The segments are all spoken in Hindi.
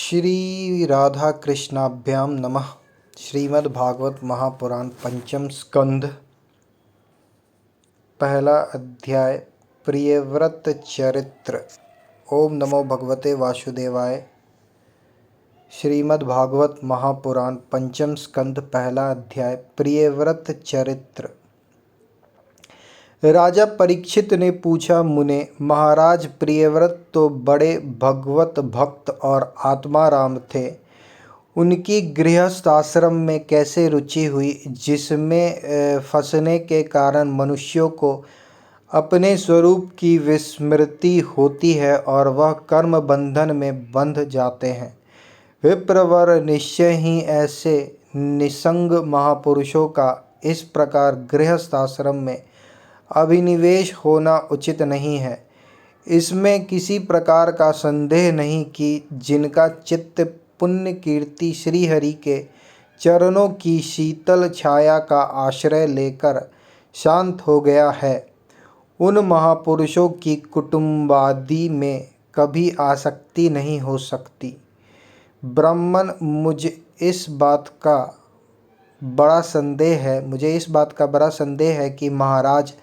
श्री राधा कृष्णाभ्यां नमः। श्रीमद्भागवत महापुराण पंचम स्कंध पहला अध्याय प्रियव्रत चरित्र। ओम नमो भगवते वासुदेवाय। श्रीमद्भागवत महापुराण पंचम स्कंध पहला अध्याय प्रियव्रत चरित्र। राजा परीक्षित ने पूछा, मुने महाराज प्रियव्रत तो बड़े भगवत भक्त और आत्माराम थे, उनकी गृहस्थ आश्रम में कैसे रुचि हुई जिसमें फंसने के कारण मनुष्यों को अपने स्वरूप की विस्मृति होती है और वह कर्म बंधन में बंध जाते हैं। विप्रवर, निश्चय ही ऐसे निसंग महापुरुषों का इस प्रकार गृहस्थ आश्रम में अभिनिवेश होना उचित नहीं है। इसमें किसी प्रकार का संदेह नहीं कि जिनका चित्त पुण्य कीर्ति श्रीहरि के चरणों की शीतल छाया का आश्रय लेकर शांत हो गया है, उन महापुरुषों की कुटुंबादि में कभी आसक्ति नहीं हो सकती। ब्राह्मण, मुझे इस बात का बड़ा संदेह है कि महाराज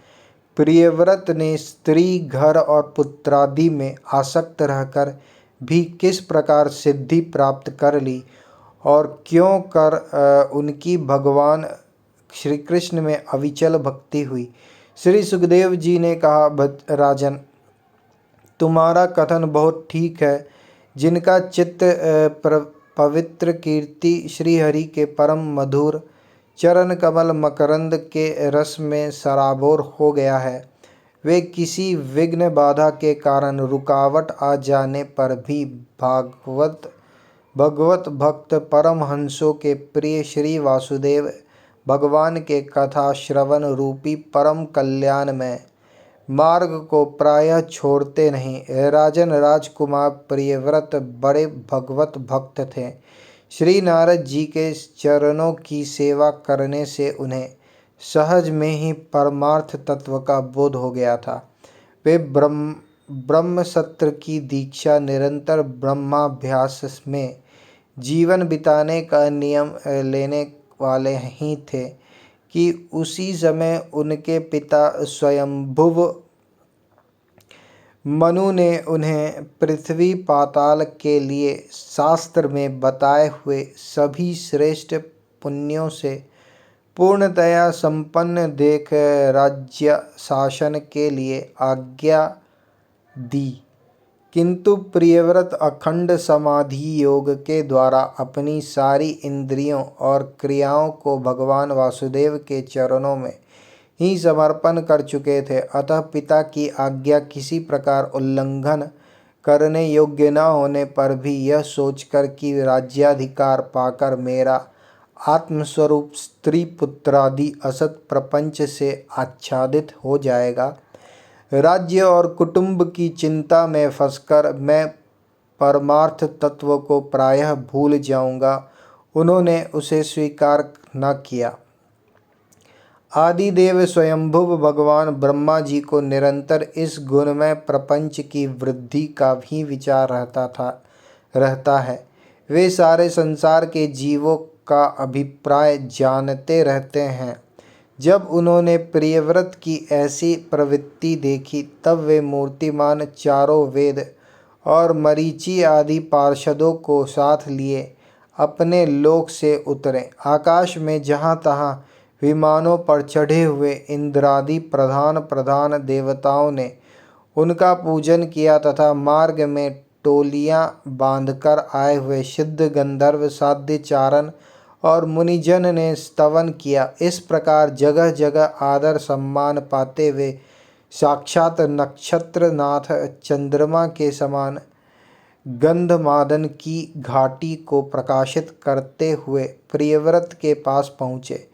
प्रियव्रत ने स्त्री, घर और पुत्रादि में आसक्त रहकर भी किस प्रकार सिद्धि प्राप्त कर ली और क्यों कर उनकी भगवान श्री कृष्ण में अविचल भक्ति हुई। श्री सुखदेव जी ने कहा, राजन, तुम्हारा कथन बहुत ठीक है। जिनका चित्त पवित्र कीर्ति श्रीहरि के परम मधुर चरण कमल मकरंद के रस में सराबोर हो गया है, वे किसी विघ्न बाधा के कारण रुकावट आ जाने पर भी भगवत भक्त परमहंसों के प्रिय श्री वासुदेव भगवान के कथा श्रवण रूपी परम कल्याण में मार्ग को प्रायः छोड़ते नहीं। राजन, राजकुमार प्रियव्रत बड़े भगवत भक्त थे। श्री नारद जी के चरणों की सेवा करने से उन्हें सहज में ही परमार्थ तत्व का बोध हो गया था। वे ब्रह्म सत्र की दीक्षा, निरंतर ब्रह्माभ्यास में जीवन बिताने का नियम लेने वाले ही थे कि उसी समय उनके पिता स्वयंभुव मनु ने उन्हें पृथ्वी पाताल के लिए शास्त्र में बताए हुए सभी श्रेष्ठ पुण्यों से पूर्णतया संपन्न देख राज्य शासन के लिए आज्ञा दी। किंतु प्रियव्रत अखंड समाधि योग के द्वारा अपनी सारी इंद्रियों और क्रियाओं को भगवान वासुदेव के चरणों में ही समर्पण कर चुके थे। अतः पिता की आज्ञा किसी प्रकार उल्लंघन करने योग्य न होने पर भी यह सोचकर कि राज्याधिकार पाकर मेरा आत्मस्वरूप स्त्री पुत्रादि असत प्रपंच से आच्छादित हो जाएगा, राज्य और कुटुंब की चिंता में फंसकर मैं परमार्थ तत्व को प्रायः भूल जाऊंगा, उन्होंने उसे स्वीकार न किया। आदिदेव स्वयंभुव भगवान ब्रह्मा जी को निरंतर इस गुणमय प्रपंच की वृद्धि का भी विचार रहता है। वे सारे संसार के जीवों का अभिप्राय जानते रहते हैं। जब उन्होंने प्रियव्रत की ऐसी प्रवृत्ति देखी, तब वे मूर्तिमान चारों वेद और मरीचि आदि पार्षदों को साथ लिए अपने लोक से उतरे। आकाश में जहाँ तहाँ विमानों पर चढ़े हुए इंद्रादि प्रधान देवताओं ने उनका पूजन किया तथा मार्ग में टोलियां बांधकर आए हुए सिद्ध गंधर्व, साध्य चारण और मुनिजन ने स्तवन किया। इस प्रकार जगह जगह आदर सम्मान पाते हुए साक्षात नक्षत्रनाथ चंद्रमा के समान गंधमादन की घाटी को प्रकाशित करते हुए प्रियव्रत के पास पहुँचे।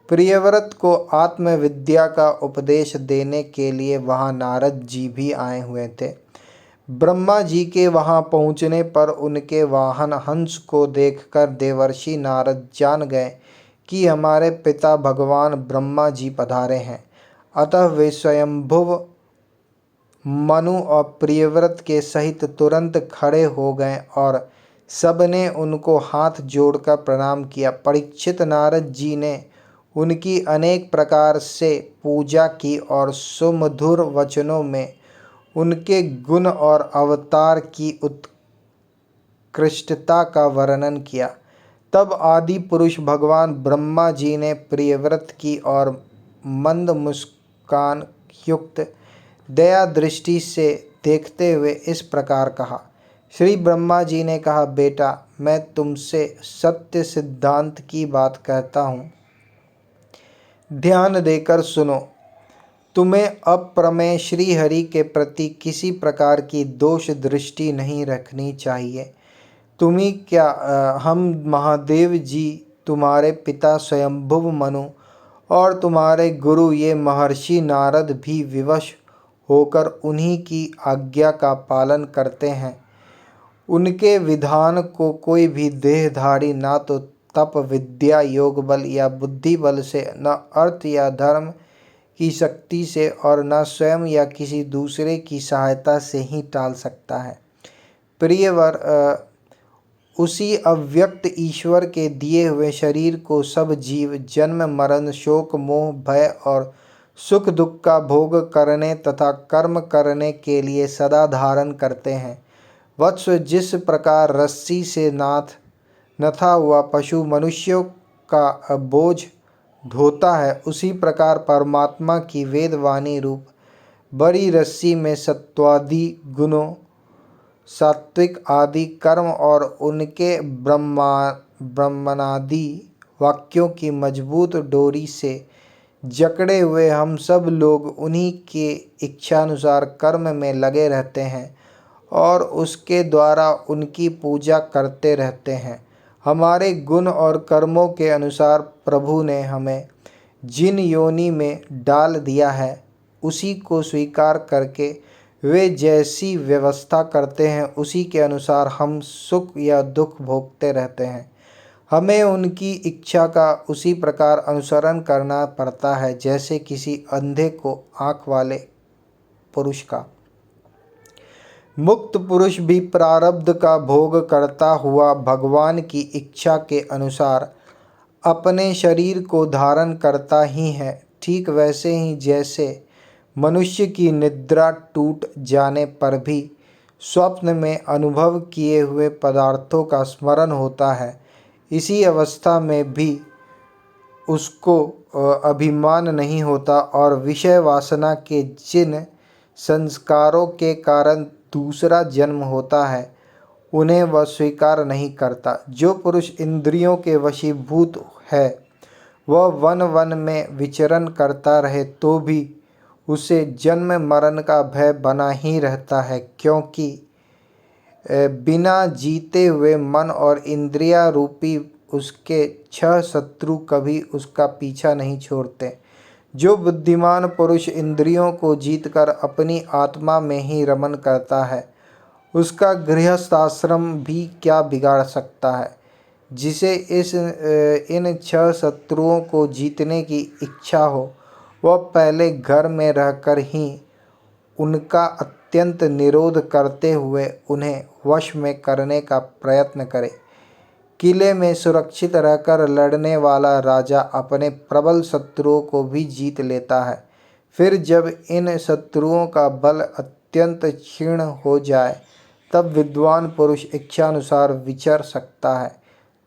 प्रियव्रत को आत्मविद्या का उपदेश देने के लिए वहाँ नारद जी भी आए हुए थे। ब्रह्मा जी के वहाँ पहुँचने पर उनके वाहन हंस को देखकर देवर्षि नारद जान गए कि हमारे पिता भगवान ब्रह्मा जी पधारे हैं। अतः वे स्वयंभुव मनु और प्रियव्रत के सहित तुरंत खड़े हो गए और सबने उनको हाथ जोड़कर प्रणाम किया। परीक्षित नारद जी ने उनकी अनेक प्रकार से पूजा की और सुमधुर वचनों में उनके गुण और अवतार की उत्कृष्टता का वर्णन किया। तब आदि पुरुष भगवान ब्रह्मा जी ने प्रियव्रत की और मंद मुस्कान युक्त दया दृष्टि से देखते हुए इस प्रकार कहा। श्री ब्रह्मा जी ने कहा, बेटा, मैं तुमसे सत्य सिद्धांत की बात कहता हूँ, ध्यान देकर सुनो। तुम्हें अप्रमेय श्री हरि के प्रति किसी प्रकार की दोष दृष्टि नहीं रखनी चाहिए। तुम्ही क्या, हम महादेव जी, तुम्हारे पिता स्वयंभुव मनु और तुम्हारे गुरु ये महर्षि नारद भी विवश होकर उन्हीं की आज्ञा का पालन करते हैं। उनके विधान को कोई भी देहधारी ना तो तप विद्या योग बल या बुद्धि बल से, न अर्थ या धर्म की शक्ति से और न स्वयं या किसी दूसरे की सहायता से ही टाल सकता है। प्रियवर, उसी अव्यक्त ईश्वर के दिए हुए शरीर को सब जीव जन्म मरण शोक मोह भय और सुख दुख का भोग करने तथा कर्म करने के लिए सदा धारण करते हैं। वत्स, जिस प्रकार रस्सी से नथा हुआ पशु मनुष्यों का बोझ ढोता है, उसी प्रकार परमात्मा की वेदवाणी रूप बड़ी रस्सी में सत्वादि गुणों, सात्विक आदि कर्म और उनके ब्रह्मणादि वाक्यों की मजबूत डोरी से जकड़े हुए हम सब लोग उन्हीं के इच्छानुसार कर्म में लगे रहते हैं और उसके द्वारा उनकी पूजा करते रहते हैं। हमारे गुण और कर्मों के अनुसार प्रभु ने हमें जिन योनि में डाल दिया है, उसी को स्वीकार करके वे जैसी व्यवस्था करते हैं, उसी के अनुसार हम सुख या दुख भोगते रहते हैं। हमें उनकी इच्छा का उसी प्रकार अनुसरण करना पड़ता है जैसे किसी अंधे को आँख वाले पुरुष का। मुक्त पुरुष भी प्रारब्ध का भोग करता हुआ भगवान की इच्छा के अनुसार अपने शरीर को धारण करता ही है। ठीक वैसे ही जैसे मनुष्य की निद्रा टूट जाने पर भी स्वप्न में अनुभव किए हुए पदार्थों का स्मरण होता है, इसी अवस्था में भी उसको अभिमान नहीं होता और विषय वासना के जिन संस्कारों के कारण दूसरा जन्म होता है, उन्हें वह स्वीकार नहीं करता। जो पुरुष इंद्रियों के वशीभूत है, वह वन वन में विचरण करता रहे तो भी उसे जन्म मरण का भय बना ही रहता है, क्योंकि बिना जीते हुए मन और इंद्रिया रूपी उसके 6 शत्रु कभी उसका पीछा नहीं छोड़ते। जो बुद्धिमान पुरुष इंद्रियों को जीतकर अपनी आत्मा में ही रमन करता है, उसका गृहस्थाश्रम भी क्या बिगाड़ सकता है। जिसे इन 6 शत्रुओं को जीतने की इच्छा हो, वह पहले घर में रहकर ही उनका अत्यंत निरोध करते हुए उन्हें वश में करने का प्रयत्न करे। किले में सुरक्षित रहकर लड़ने वाला राजा अपने प्रबल शत्रुओं को भी जीत लेता है। फिर जब इन शत्रुओं का बल अत्यंत क्षीण हो जाए, तब विद्वान पुरुष इच्छानुसार विचर सकता है।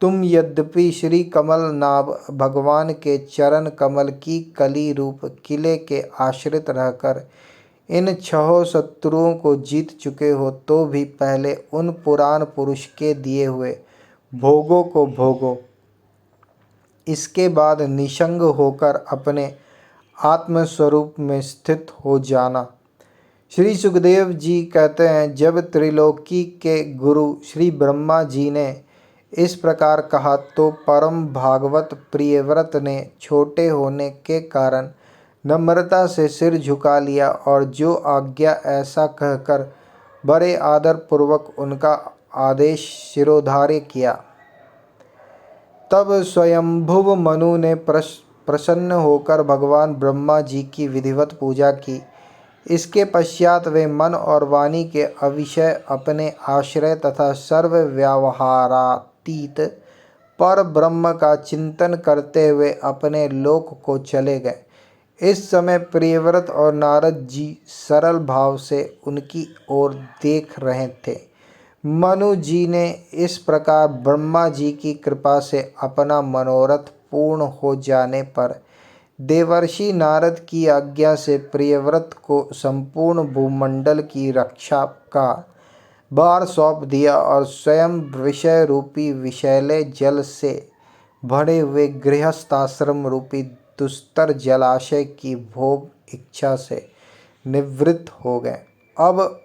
तुम यद्यपि श्री कमल नाभ भगवान के चरण कमल की कली रूप किले के आश्रित रहकर इन 6 शत्रुओं को जीत चुके हो, तो भी पहले उन पुराण पुरुष के दिए हुए भोगों को भोगो। इसके बाद निसंग होकर अपने आत्मस्वरूप में स्थित हो जाना। श्री सुखदेव जी कहते हैं, जब त्रिलोकी के गुरु श्री ब्रह्मा जी ने इस प्रकार कहा तो परम भागवत प्रियव्रत ने छोटे होने के कारण नम्रता से सिर झुका लिया और जो आज्ञा ऐसा कहकर बड़े आदर पूर्वक उनका आदेश शिरोधार्य किया। तब स्वयंभुव मनु ने प्रसन्न होकर भगवान ब्रह्मा जी की विधिवत पूजा की। इसके पश्चात वे मन और वाणी के अविषय अपने आश्रय तथा सर्व व्यवहारातीत पर ब्रह्म का चिंतन करते हुए अपने लोक को चले गए। इस समय प्रियव्रत और नारद जी सरल भाव से उनकी ओर देख रहे थे। मनु जी ने इस प्रकार ब्रह्मा जी की कृपा से अपना मनोरथ पूर्ण हो जाने पर देवर्षि नारद की आज्ञा से प्रियव्रत को संपूर्ण भूमंडल की रक्षा का भार सौंप दिया और स्वयं विषय रूपी विषैले जल से भरे हुए गृहस्थाश्रम रूपी दुस्तर जलाशय की भोग इच्छा से निवृत्त हो गए। अब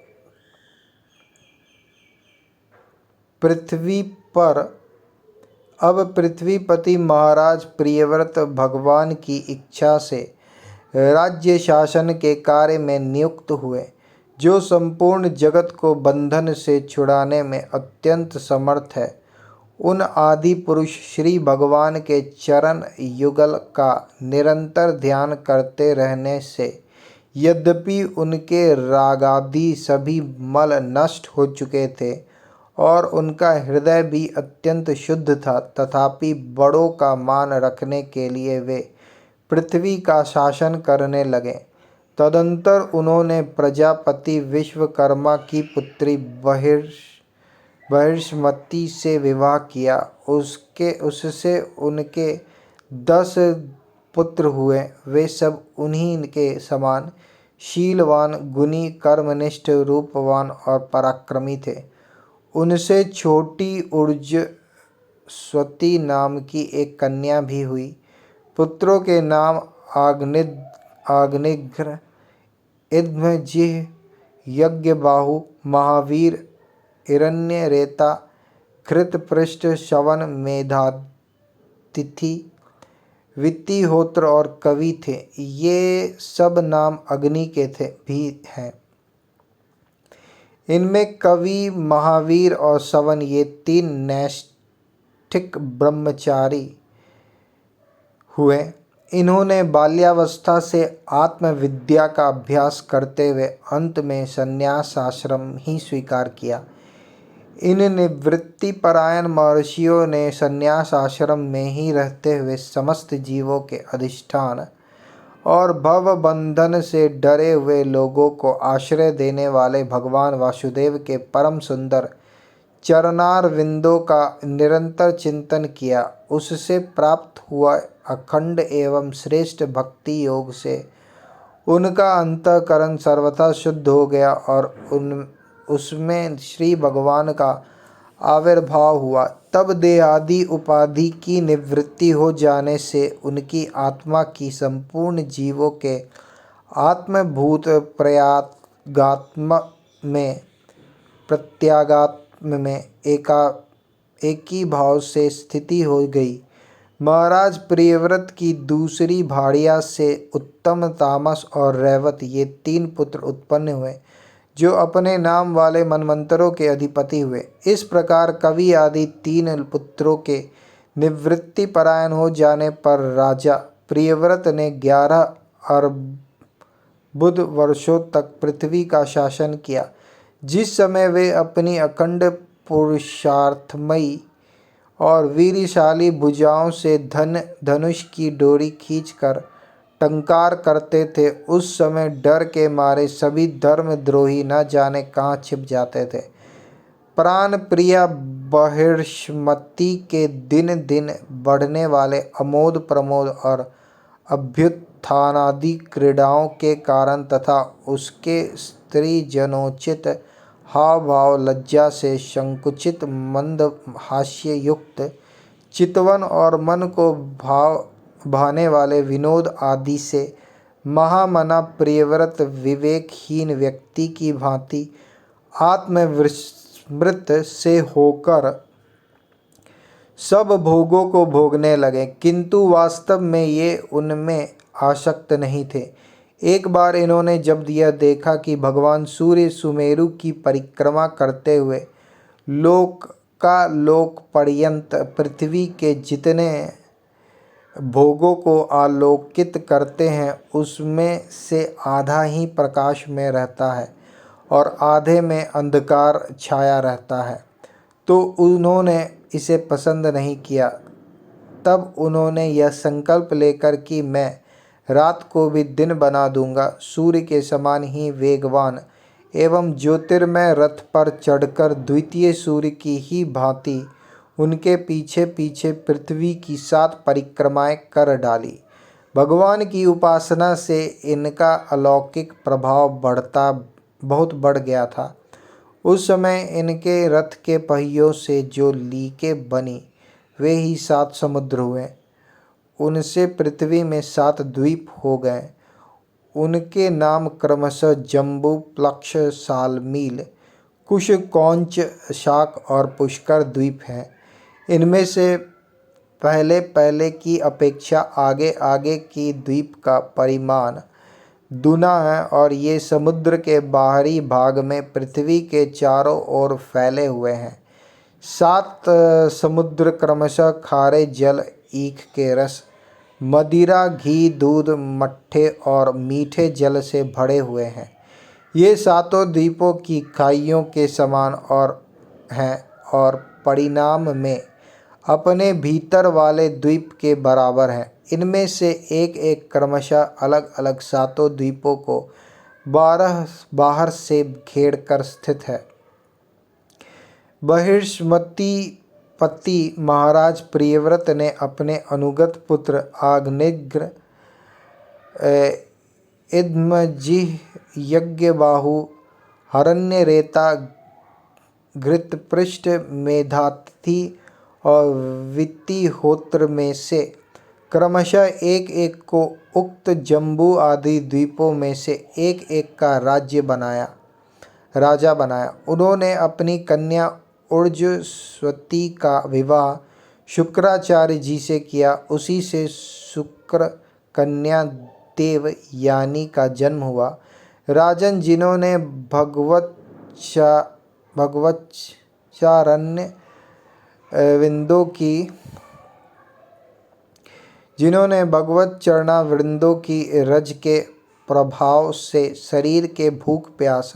पृथ्वीपति महाराज प्रियव्रत भगवान की इच्छा से राज्य शासन के कार्य में नियुक्त हुए, जो संपूर्ण जगत को बंधन से छुड़ाने में अत्यंत समर्थ है। उन आदि पुरुष श्री भगवान के चरण युगल का निरंतर ध्यान करते रहने से यद्यपि उनके रागादि सभी मल नष्ट हो चुके थे और उनका हृदय भी अत्यंत शुद्ध था, तथापि बड़ों का मान रखने के लिए वे पृथ्वी का शासन करने लगे। तदंतर उन्होंने प्रजापति विश्वकर्मा की पुत्री बृहस्पति से विवाह किया। उससे उनके 10 पुत्र हुए। वे सब उन्हीं के समान शीलवान, गुणी, कर्मनिष्ठ, रूपवान और पराक्रमी थे। उनसे छोटी उर्जस्वती नाम की एक कन्या भी हुई। पुत्रों के नाम आग्निघ्र, इद्मजिह्, यज्ञबाहु, महावीर, हिरण्यरेता, घृतपृष्ठ, शवन, मेधातिथि, वित्तिहोत्र और कवि थे। ये सब नाम अग्नि के भी हैं। इनमें कवि, महावीर और शवन ये 3 नैष्ठिक ब्रह्मचारी हुए। इन्होंने बाल्यावस्था से आत्मविद्या का अभ्यास करते हुए अंत में संन्यास आश्रम ही स्वीकार किया। इन निवृत्तिपरायण महर्षियों ने संन्यास आश्रम में ही रहते हुए समस्त जीवों के अधिष्ठान और भव बंधन से डरे हुए लोगों को आश्रय देने वाले भगवान वासुदेव के परम सुंदर चरणारविंदों का निरंतर चिंतन किया। उससे प्राप्त हुआ अखंड एवं श्रेष्ठ भक्ति योग से उनका अंतःकरण सर्वथा शुद्ध हो गया और उसमें श्री भगवान का आविर्भाव हुआ। तब देहादि उपाधि की निवृत्ति हो जाने से उनकी आत्मा की संपूर्ण जीवों के आत्मभूत प्रत्यागात्म में एक ही भाव से स्थिति हो गई। महाराज प्रियव्रत की दूसरी भार्या से उत्तम, तामस और रैवत ये 3 पुत्र उत्पन्न हुए, जो अपने नाम वाले मनमंत्रों के अधिपति हुए। इस प्रकार कवि आदि 3 पुत्रों के निवृत्ति परायण हो जाने पर राजा प्रियव्रत ने 11 अर्बुद वर्षों तक पृथ्वी का शासन किया। जिस समय वे अपनी अखंड पुरुषार्थमयी और वीरशाली भुजाओं से धनुष की डोरी खींचकर टंकार करते थे, उस समय डर के मारे सभी धर्मद्रोही न जाने कहाँ छिप जाते थे। प्राण प्रिया बृहस्पति के दिन दिन बढ़ने वाले अमोद प्रमोद और अभ्युत्थानादि क्रीड़ाओं के कारण तथा उसके स्त्री जनोचित हाव भाव, लज्जा से संकुचित मंद हास्य युक्त चितवन और मन को भाने वाले विनोद आदि से महामना प्रियव्रत विवेकहीन व्यक्ति की भांति आत्मविस्मृत से होकर सब भोगों को भोगने लगे, किंतु वास्तव में ये उनमें आसक्त नहीं थे। एक बार इन्होंने जब यह देखा कि भगवान सूर्य सुमेरु की परिक्रमा करते हुए लोक पर्यंत पृथ्वी के जितने भोगों को आलोकित करते हैं उसमें से आधा ही प्रकाश में रहता है और आधे में अंधकार छाया रहता है। तो उन्होंने इसे पसंद नहीं किया। तब उन्होंने यह संकल्प लेकर कि मैं रात को भी दिन बना दूंगा, सूर्य के समान ही वेगवान एवं ज्योतिर्मय रथ पर चढ़कर द्वितीय सूर्य की ही भांति उनके पीछे पीछे पृथ्वी की 7 परिक्रमाएं कर डाली। भगवान की उपासना से इनका अलौकिक प्रभाव बहुत बढ़ गया था। उस समय इनके रथ के पहियों से जो लीकें बनी वे ही 7 समुद्र हुए। उनसे पृथ्वी में 7 द्वीप हो गए। उनके नाम क्रमशः जम्बू, प्लक्ष, सालमील, कुश, कौंच, शाक और पुष्कर द्वीप हैं। इनमें से पहले पहले की अपेक्षा आगे आगे की द्वीप का परिमाण दुना है और ये समुद्र के बाहरी भाग में पृथ्वी के चारों ओर फैले हुए हैं। 7 समुद्र क्रमशः खारे जल, ईख के रस, मदिरा, घी, दूध, मट्ठे और मीठे जल से भरे हुए हैं। ये 7 द्वीपों की खाइयों के समान और हैं और परिणाम में अपने भीतर वाले द्वीप के बराबर हैं। इनमें से एक एक क्रमशः अलग अलग 7 द्वीपों को बाहर से घेर कर स्थित है। बहिष्मतीपति महाराज प्रियव्रत ने अपने अनुगत पुत्र आग्नेयग्र, इदमजिह्, यज्ञबाहु, हरण्यरेता, घृतपृष्ठ, मेधातिथि और वित्तिहोत्र में से क्रमशः एक एक को उक्त जम्बू आदि द्वीपों में से एक एक का राजा बनाया। उन्होंने अपनी कन्या उर्जस्वती का विवाह शुक्राचार्य जी से किया। उसी से शुक्र कन्या देवयानी का जन्म हुआ। राजन, जिन्होंने भगवच्चारण्य भगवत चरणावृंदों की रज के प्रभाव से शरीर के भूख प्यास,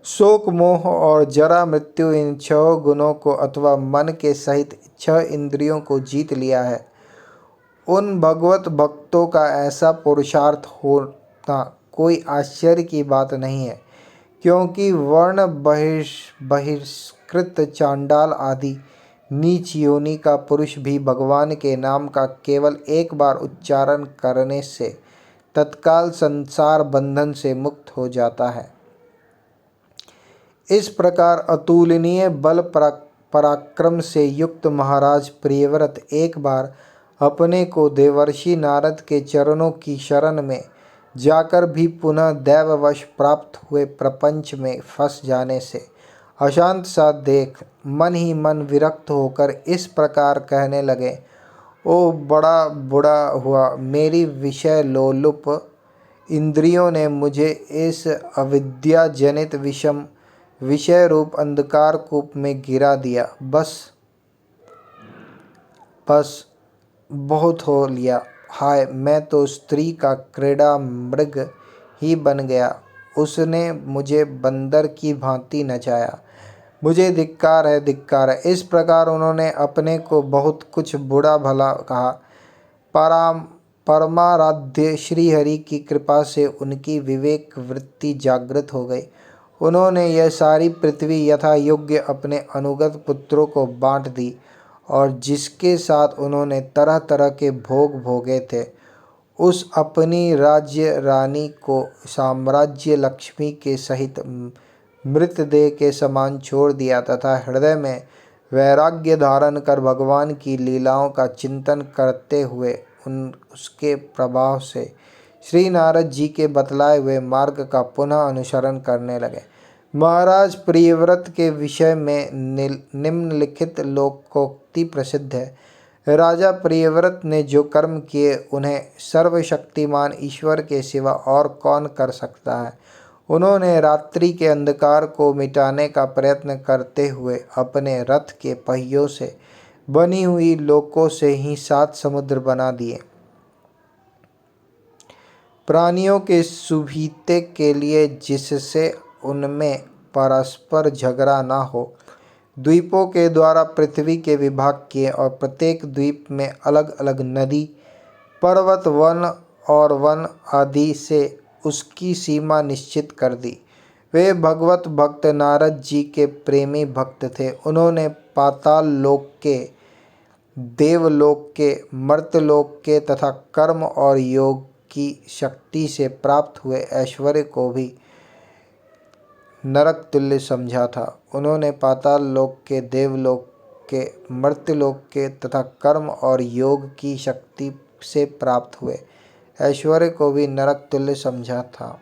शोक, मोह और जरा मृत्यु इन 6 गुणों को अथवा मन के सहित 6 इंद्रियों को जीत लिया है। उन भगवत भक्तों का ऐसा पुरुषार्थ होना कोई आश्चर्य की बात नहीं है, क्योंकि वर्ण बहिष्कृत चांडाल आदि नीच योनि का पुरुष भी भगवान के नाम का केवल एक बार उच्चारण करने से तत्काल संसार बंधन से मुक्त हो जाता है। इस प्रकार अतुलनीय बल पराक्रम से युक्त महाराज प्रियव्रत एक बार अपने को देवर्षि नारद के चरणों की शरण में जाकर भी पुनः दैववश प्राप्त हुए प्रपंच में फंस जाने से अशांत सा देख मन ही मन विरक्त होकर इस प्रकार कहने लगे, ओ बड़ा बुरा हुआ, मेरी विषय लोलुप इंद्रियों ने मुझे इस अविद्या जनित विषम विषय रूप अंधकार कूप में गिरा दिया। बस बहुत हो लिया। हाय, मैं तो स्त्री का क्रीड़ा मृग ही बन गया। उसने मुझे बंदर की भांति नचाया। मुझे धिक्कार है, धिक्कार है। इस प्रकार उन्होंने अपने को बहुत कुछ बुरा भला कहा। परमाराध्य श्री हरि की कृपा से उनकी विवेक वृत्ति जागृत हो गई। उन्होंने यह सारी पृथ्वी यथा योग्य अपने अनुगत पुत्रों को बांट दी और जिसके साथ उन्होंने तरह तरह के भोग भोगे थे, उस अपनी राज्य रानी को साम्राज्य लक्ष्मी के सहित मृतदेह के समान छोड़ दिया तथा हृदय में वैराग्य धारण कर भगवान की लीलाओं का चिंतन करते हुए उसके प्रभाव से श्री नारद जी के बतलाए हुए मार्ग का पुनः अनुसरण करने लगे। महाराज प्रियव्रत के विषय में निम्नलिखित लोकोक्ति प्रसिद्ध है। राजा प्रियव्रत ने जो कर्म किए उन्हें सर्वशक्तिमान ईश्वर के सिवा और कौन कर सकता है। उन्होंने रात्रि के अंधकार को मिटाने का प्रयत्न करते हुए अपने रथ के पहियों से बनी हुई लोकों से ही 7 समुद्र बना दिए। प्राणियों के सुविधा के लिए, जिससे उनमें परस्पर झगड़ा न हो, द्वीपों के द्वारा पृथ्वी के विभाग किए और प्रत्येक द्वीप में अलग अलग नदी, पर्वत, वन और वन आदि से उसकी सीमा निश्चित कर दी। वे भगवत भक्त नारद जी के प्रेमी भक्त थे। उन्होंने पाताल लोक के, देवलोक के, मर्त्यलोक के तथा कर्म और योग की शक्ति से प्राप्त हुए ऐश्वर्य को भी नरक तुल्य समझा था। उन्होंने पाताल लोक के, देवलोक के, मर्त्यलोक के तथा कर्म और योग की शक्ति से प्राप्त हुए ऐश्वर्य को भी नरक तुल्य समझा था।